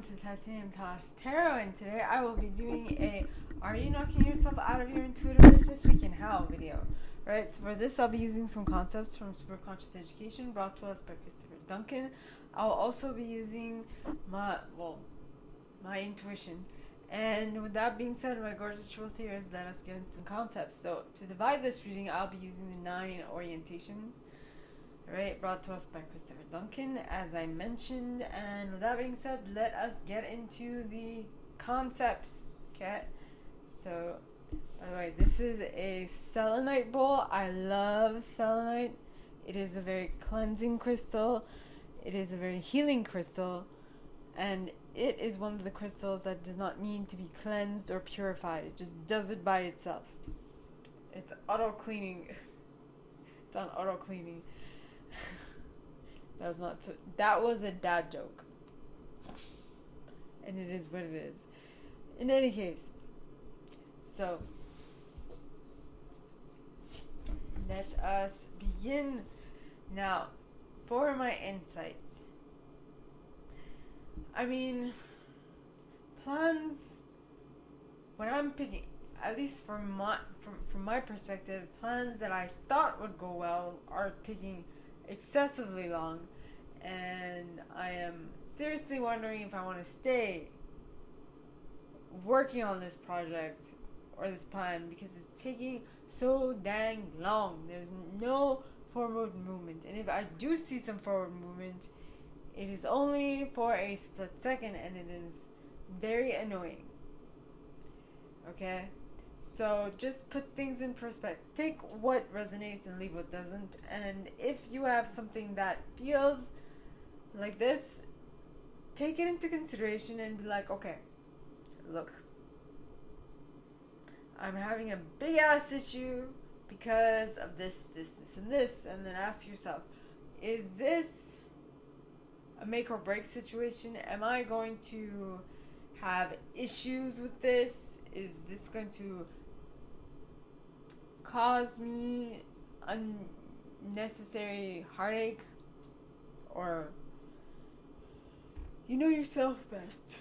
to Titanium Class Tarot, and today I will be doing a Are You Knocking Yourself Out of Your Intuitiveness This Week and How video. Right, so for this I'll be using some concepts from SuperConscious Education brought to us by Christopher Duncan. I'll also be using my intuition. And with that being said, my gorgeous truth here is let us get into the concepts. So to divide this reading, I'll be using the 9 orientations. Right, brought to us by Christopher Duncan, as I mentioned. And with that being said, let us get into the concepts. Okay, so by the way, this is a selenite bowl. I love selenite. It is a very cleansing crystal. It is a very healing crystal, and it is one of the crystals that does not need to be cleansed or purified. It just does it by itself. It's auto cleaning. It's on auto cleaning. That was a dad joke, and it is what it is. In any case, so let us begin now. For my insights, I mean, plans, when I'm picking, at least from my perspective, plans that I thought would go well are taking excessively long, and I am seriously wondering if I want to stay working on this project or this plan because it's taking so dang long. There's no forward movement, and if I do see some forward movement, it is only for a split second, and it is very annoying. Okay, so just put things in perspective. Take what resonates and leave what doesn't. And if you have something that feels like this, take it into consideration and be like, okay, look, I'm having a big ass issue because of this, and this. And then ask yourself, is this a make or break situation? Am I going to have issues with this? Is this going to cause me unnecessary heartache? Or you know yourself best.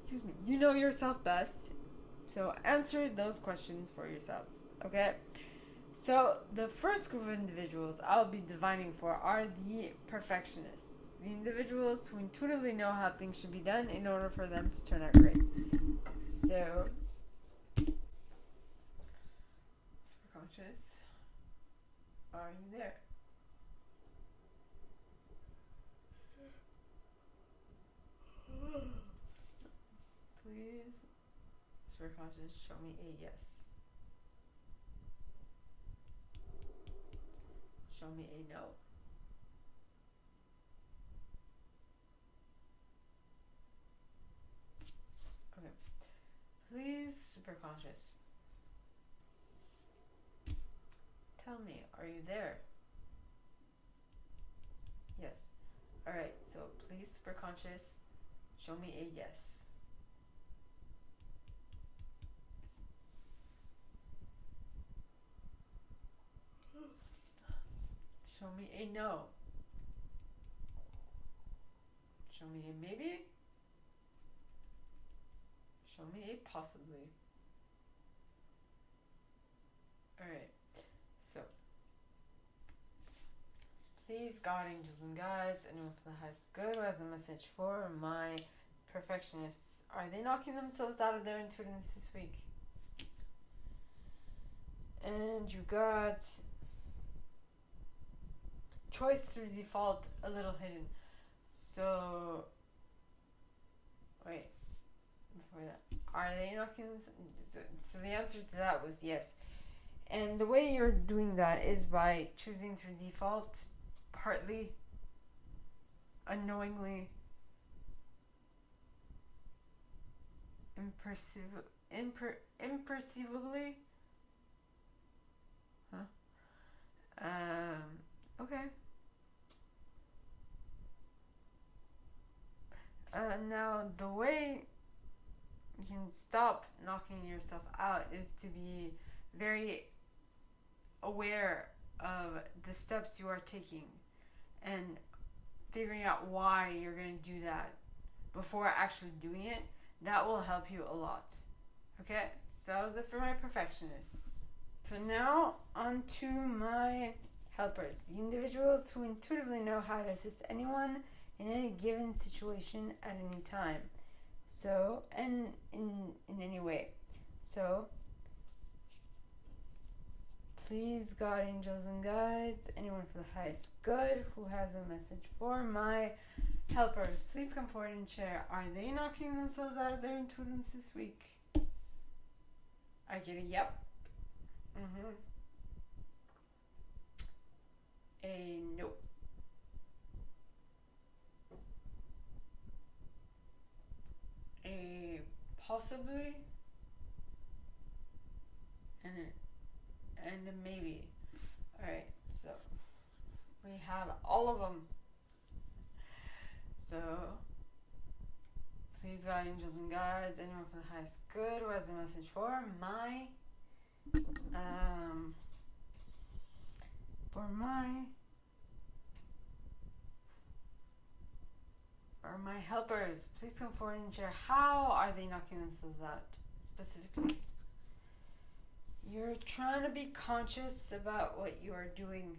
Excuse me. You know yourself best. So answer those questions for yourselves. Okay? So the first group of individuals I'll be divining for are the perfectionists. The individuals who intuitively know how things should be done in order for them to turn out great. So, SuperConscious, are you there? Please, SuperConscious, show me a yes. Show me a no. Okay. Please, SuperConscious, tell me, are you there? Yes. Alright, so please, SuperConscious, show me a yes. Show me a no. Show me a maybe. Show me a possibly. Alright, so please, God, angels, and guides, anyone for the highest good who has a message for my perfectionists. Are they knocking themselves out of their intuitiveness this week? And you got choice through default a little hidden. So, wait, before that, are they knocking themselves? So the answer to that was yes. And the way you're doing that is by choosing through default, partly, unknowingly, imperceivably. Okay. Now, the way you can stop knocking yourself out is to be very aware of the steps you are taking and figuring out why you're going to do that before actually doing it, that will help you a lot. Okay, so that was it for my perfectionists. So now on to my helpers, the individuals who intuitively know how to assist anyone in any given situation at any time. So, and in any way. So, please, God, angels, and guides, anyone for the highest good who has a message for my helpers, please come forward and share. Are they knocking themselves out of their intuitiveness this week? I get a yep. A nope. A possibly. And a maybe. Alright, so we have all of them. So, please, God, angels, and guides, anyone for the highest good who has a message for my helpers, please come forward and share. How are they knocking themselves out specifically? You're trying to be conscious about what you are doing.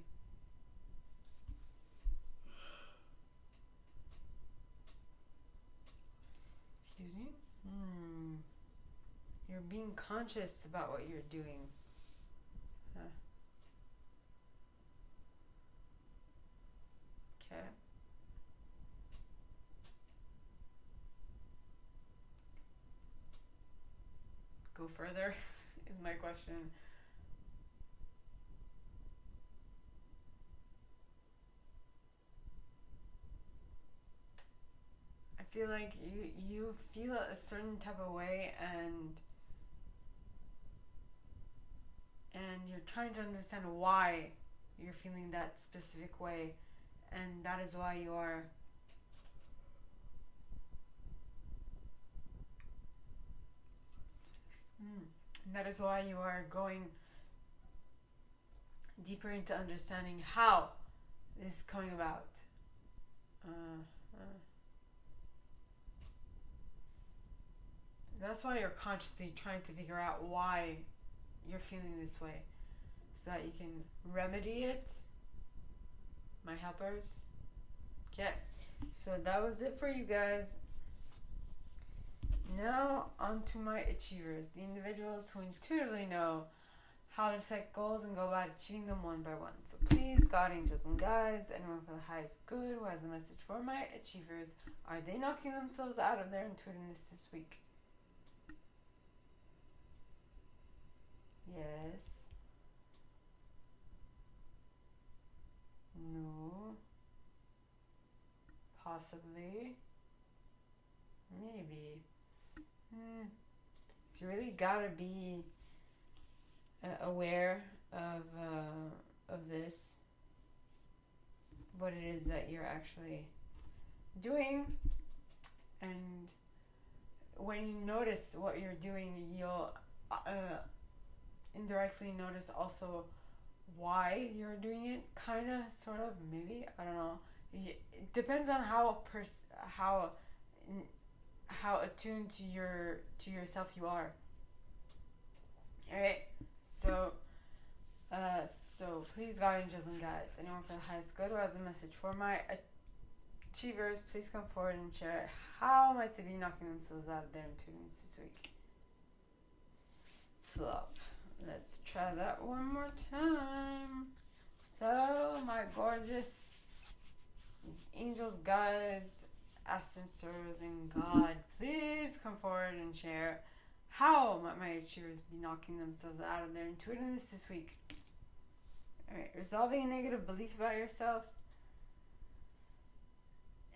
Excuse me? You're being conscious about what you're doing. Okay. Go further is my question. I feel like you feel a certain type of way, and you're trying to understand why you're feeling that specific way, and that is why you are going deeper into understanding how this is coming about. That's why you're consciously trying to figure out why you're feeling this way, so that you can remedy it, my helpers. Okay, so that was it for you guys. Now on to my achievers, the individuals who intuitively know how to set goals and go about achieving them one by one. So please, God, angels, and guides, anyone for the highest good who has a message for my achievers, are they knocking themselves out of their intuitiveness this week? Yes. No. Possibly. Maybe. So you really gotta be aware of this, what it is that you're actually doing, and when you notice what you're doing, you'll indirectly notice also why you're doing it, kind of, sort of, maybe, I don't know. It depends on how attuned to yourself you are. All right, so please, God, angels, and guides, anyone for the highest good who has a message for my achievers, please come forward and share. How might they be knocking themselves out of their intuitiveness this week? Flop. Let's try that one more time. So, my gorgeous angels, guides, ancestors, and God, please come forward and share. How might my achievers be knocking themselves out of their intuitiveness this week? Alright, resolving a negative belief about yourself,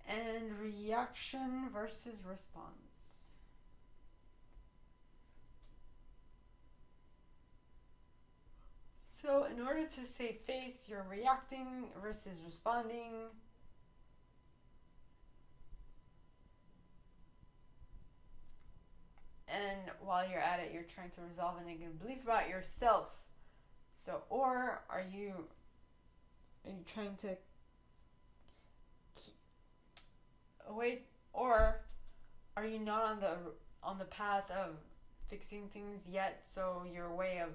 and reaction versus response. So in order to save face, you're reacting versus responding. And while you're at it, you're trying to resolve a negative belief about yourself. So, or are you trying to Or are you not on the path of fixing things yet? So your way of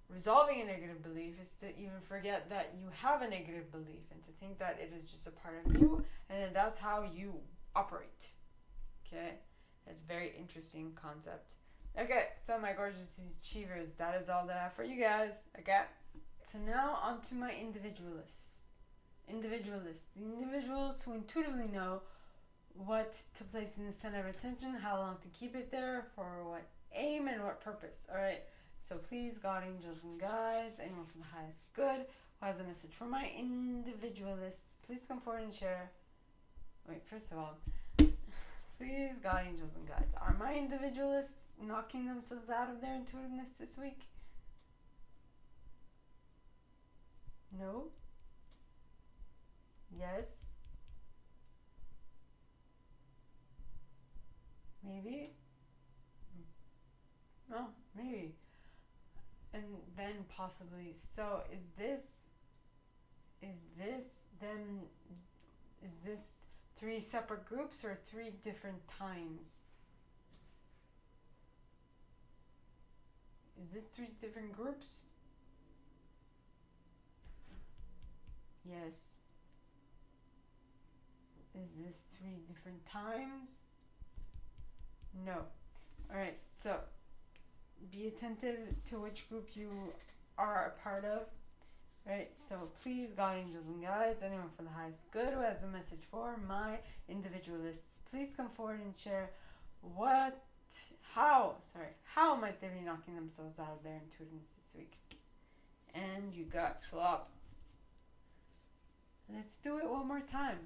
resolving a negative belief is to even forget that you have a negative belief and to think that it is just a part of you and that that's how you operate. Okay? It's a very interesting concept. Okay, so my gorgeous achievers, that is all that I have for you guys. Okay? So now on to my individualists. The individuals who intuitively know what to place in the center of attention, how long to keep it there, for what aim and what purpose. Alright, so please, God, angels, and guides, anyone from the highest good who has a message for my individualists, please come forward and share. Wait, first of all, please, God, angels, and guides, are my individualists knocking themselves out of their intuitiveness this week? No? Yes? Maybe? No, maybe. And then possibly. So is this three separate groups or three different times? Is this three different groups? Yes. Is this three different times? No. Alright, so be attentive to which group you are a part of. Right, so please, God, angels, and guides, anyone for the highest good who has a message for my individualists, please come forward and share how might they be knocking themselves out of their intuitiveness this week. And you got flop. Let's do it one more time.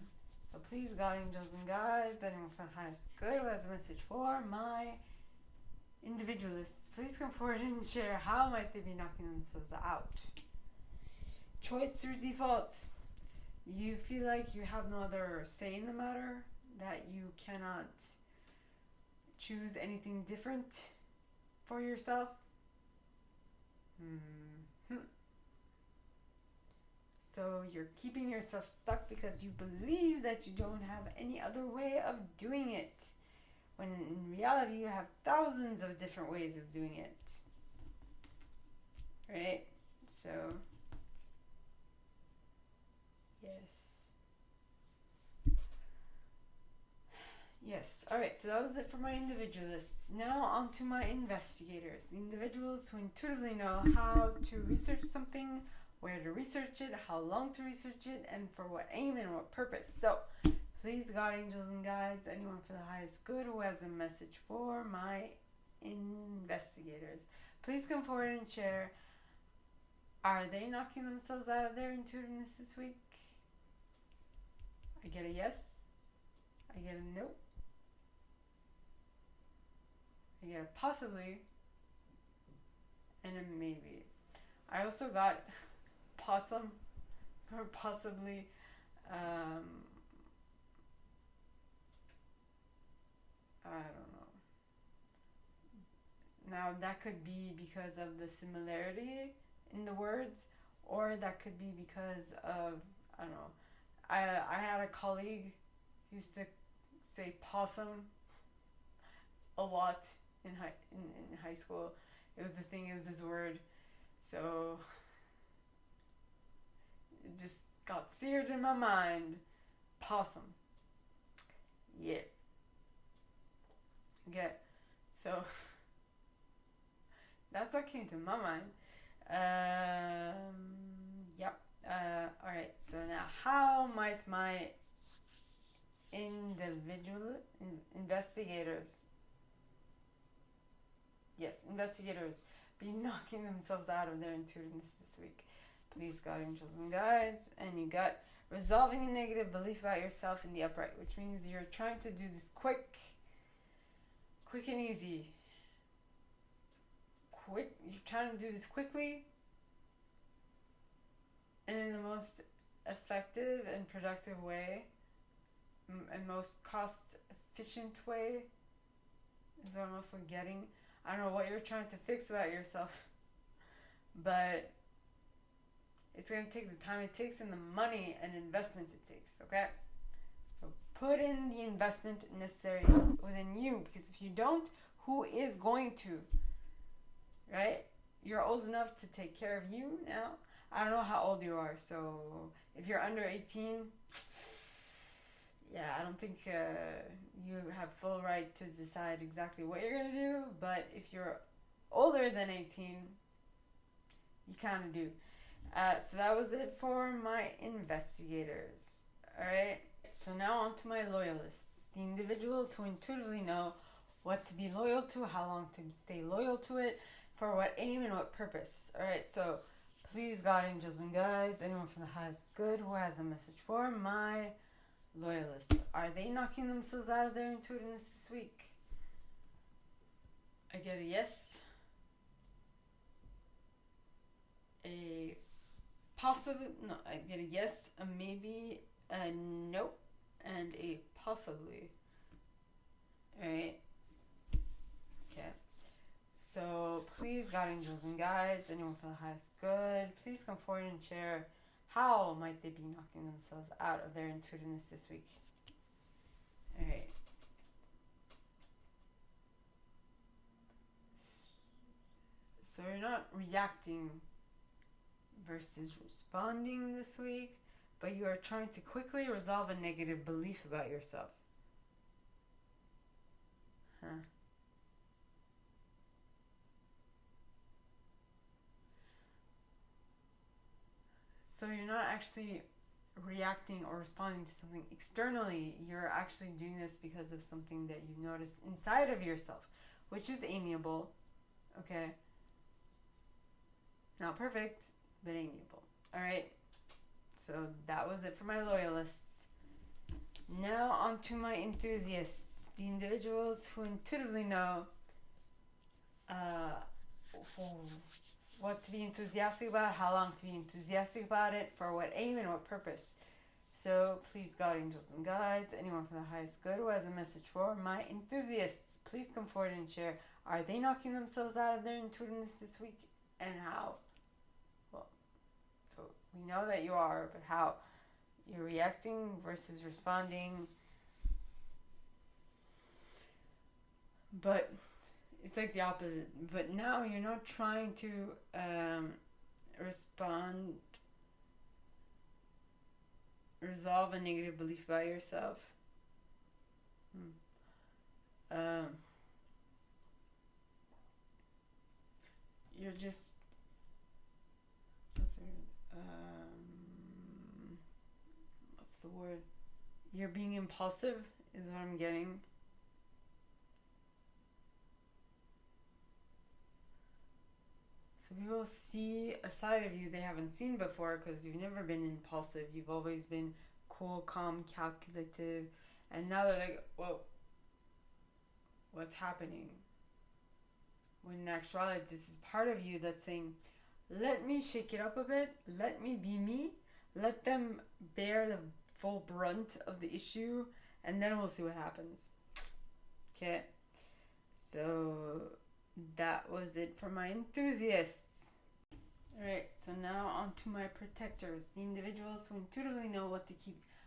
So please, God, angels, and guides, anyone for the highest good who has a message for my individualists, please come forward and share how might they be knocking themselves out. Choice through default. You feel like you have no other say in the matter, that you cannot choose anything different for yourself. So you're keeping yourself stuck because you believe that you don't have any other way of doing it, when in reality you have thousands of different ways of doing it. Right? So Yes. Alright, so that was it for my individualists. Now on to my investigators. The individuals who intuitively know how to research something, where to research it, how long to research it, and for what aim and what purpose. So, please, God, angels, and guides, anyone for the highest good who has a message for my investigators, please come forward and share. Are they knocking themselves out of their intuitiveness this week? I get a yes. I get a nope. I get a possibly and a maybe. I also got possum or possibly. I don't know. Now that could be because of the similarity in the words, or that could be because of, I don't know. I had a colleague who used to say possum a lot in high school. It was the thing, it was his word. So it just got seared in my mind. Possum. Yeah. Okay. So that's what came to my mind. Yep. Alright, so now how might my investigators be knocking themselves out of their intuitiveness this week? Please, God, angels, and guides. And you got resolving a negative belief about yourself in the upright, which means you're trying to do this quick and easy. You're trying to do this quickly and in the most effective and productive way and most cost efficient way is what I'm also getting. I don't know what you're trying to fix about yourself, but it's going to take the time it takes and the money and investment it takes, okay? So put in the investment necessary within you, because if you don't, who is going to? Right? You're old enough to take care of you now. I don't know how old you are, so if you're under 18, yeah, I don't think you have full right to decide exactly what you're going to do, but if you're older than 18, you kind of do. So that was it for my investigators. Alright, so now on to my loyalists. The individuals who intuitively know what to be loyal to, how long to stay loyal to it, for what aim and what purpose. Alright, so please, God, angels, and guides, anyone from the highest good who has a message for my loyalists. Are they knocking themselves out of their intuitiveness this week? I get a yes, a possible, no, I get a yes, a maybe, a nope, and a possibly. Alright. Okay. So please, God, angels, and guides, anyone for the highest good, please come forward and share how might they be knocking themselves out of their intuitiveness this week. Alright. So you're not reacting versus responding this week, but you are trying to quickly resolve a negative belief about yourself. So you're not actually reacting or responding to something externally. You're actually doing this because of something that you notice inside of yourself, which is amiable. Okay? Not perfect, but amiable. Alright? So that was it for my loyalists. Now on to my enthusiasts, the individuals who intuitively know what to be enthusiastic about, how long to be enthusiastic about it, for what aim and what purpose. So please, God, angels, and guides, anyone from the highest good who has a message for my enthusiasts, please come forward and share. Are they knocking themselves out of their intuitiveness this week, and how? Well, so we know that you are, but how? You're reacting versus responding. But it's like the opposite. But now you're not trying to resolve a negative belief about yourself. You're just, what's the word? You're being impulsive is what I'm getting. So people see a side of you they haven't seen before, because you've never been impulsive. You've always been cool, calm, calculative. And now they're like, whoa, what's happening? When in actuality, this is part of you that's saying, let me shake it up a bit. Let me be me. Let them bear the full brunt of the issue. And then we'll see what happens. Okay. So that was it for my enthusiasts. Alright, so now on to my protectors, the individuals who intuitively know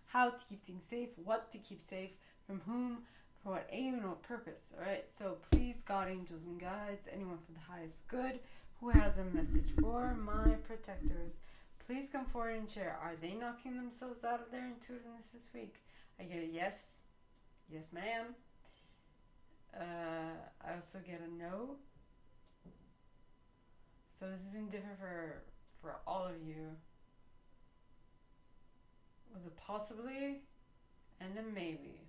how to keep things safe, what to keep safe, from whom, for what aim and what purpose. Alright, so please, God, angels, and guides, anyone for the highest good who has a message for my protectors, please come forward and share. Are they knocking themselves out of their intuitiveness this week? I get a yes. Yes, ma'am. I also get a no. So this isn't different for all of you. With a possibly and a maybe.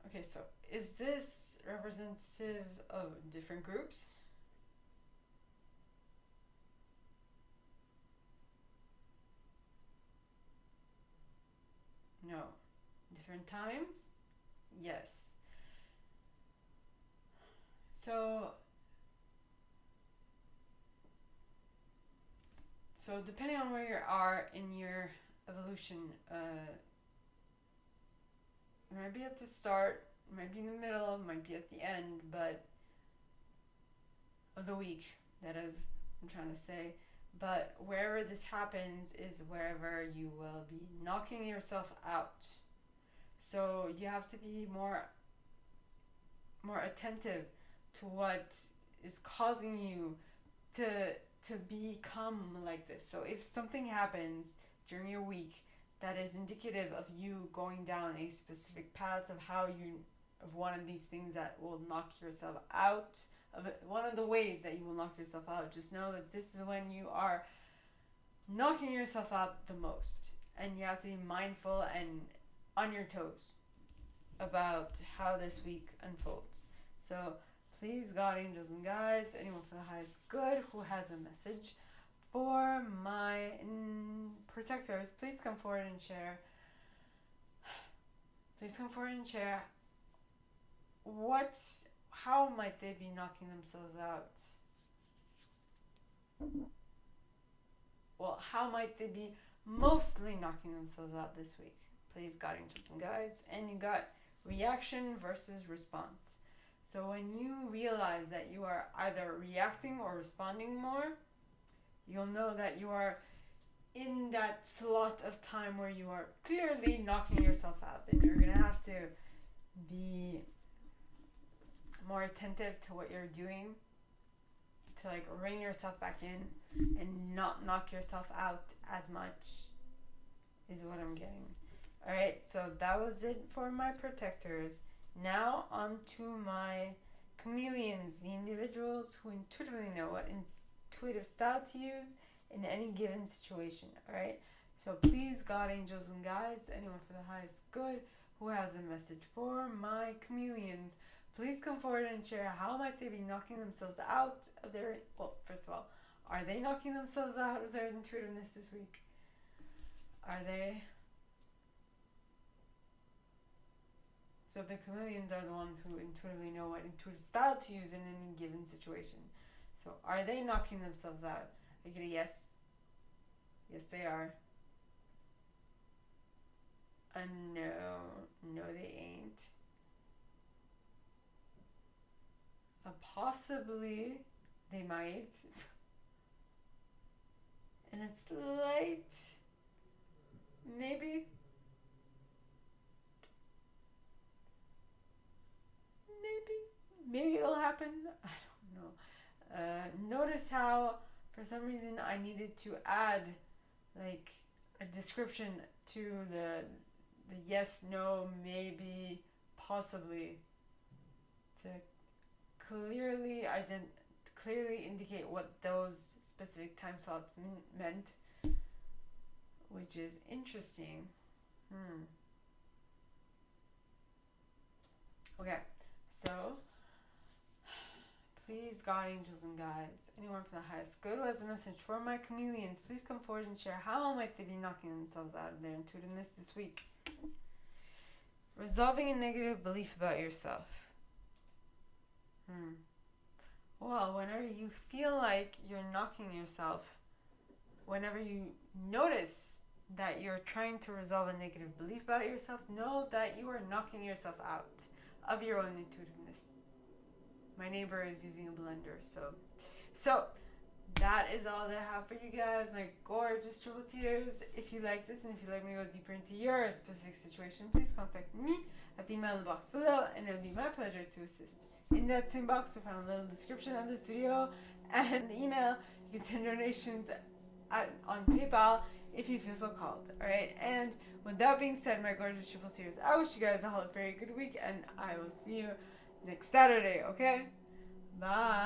Okay, so is this representative of different groups? No. Different times? Yes. So depending on where you are in your evolution, it might be at the start, it might be in the middle, it might be at the end, but of the week, that is, I'm trying to say. But wherever this happens is wherever you will be knocking yourself out. So you have to be more attentive to what is causing you to become like this. So if something happens during your week that is indicative of you going down a specific path of one of these things that will knock yourself out, of one of the ways that you will knock yourself out, just know that this is when you are knocking yourself out the most, and you have to be mindful and on your toes about how this week unfolds. So please, God, angels, and guides, anyone for the highest good who has a message for my protectors, please come forward and share. Please come forward and share how might they be knocking themselves out? Well, how might they be mostly knocking themselves out this week? Please, God, angels, and guides. And you got reaction versus response. So when you realize that you are either reacting or responding more, you'll know that you are in that slot of time where you are clearly knocking yourself out, and you're going to have to be more attentive to what you're doing to rein yourself back in and not knock yourself out as much is what I'm getting. Alright, so that was it for my protectors. Now on to my chameleons, the individuals who intuitively know what intuitive style to use in any given situation. Alright, so please, God, angels, and guides, anyone for the highest good who has a message for my chameleons, please come forward and share how might they be knocking themselves out of their, well, first of all, are they knocking themselves out of their intuitiveness this week? Are they? So the chameleons are the ones who intuitively know what intuitive style to use in any given situation. So are they knocking themselves out? I get a yes. Yes, they are. No, they ain't. Possibly they might. And it's light. Maybe it'll happen. I don't know. Notice how for some reason I needed to add a description to the yes, no, maybe, possibly, to clearly indicate what those specific time slots meant, which is interesting. Okay, so please, God, angels, and guides, anyone from the highest good who has a message for my chameleons, please come forward and share how might they be knocking themselves out of their intuitiveness this week. Resolving a negative belief about yourself. Well, whenever you feel like you're knocking yourself, whenever you notice that you're trying to resolve a negative belief about yourself, know that you are knocking yourself out of your own intuitiveness. My neighbor is using a blender, so that is all that I have for you guys, my gorgeous tripletiers. If you like this and if you'd like me to go deeper into your specific situation, please contact me at the email in the box below, and it'll be my pleasure to assist. In that same box, you'll find a little description of this video and the email. You can send donations on PayPal if you feel so called. Alright, and with that being said, my gorgeous tripletiers, I wish you guys all a very good week, and I will see you next Saturday, okay? Bye.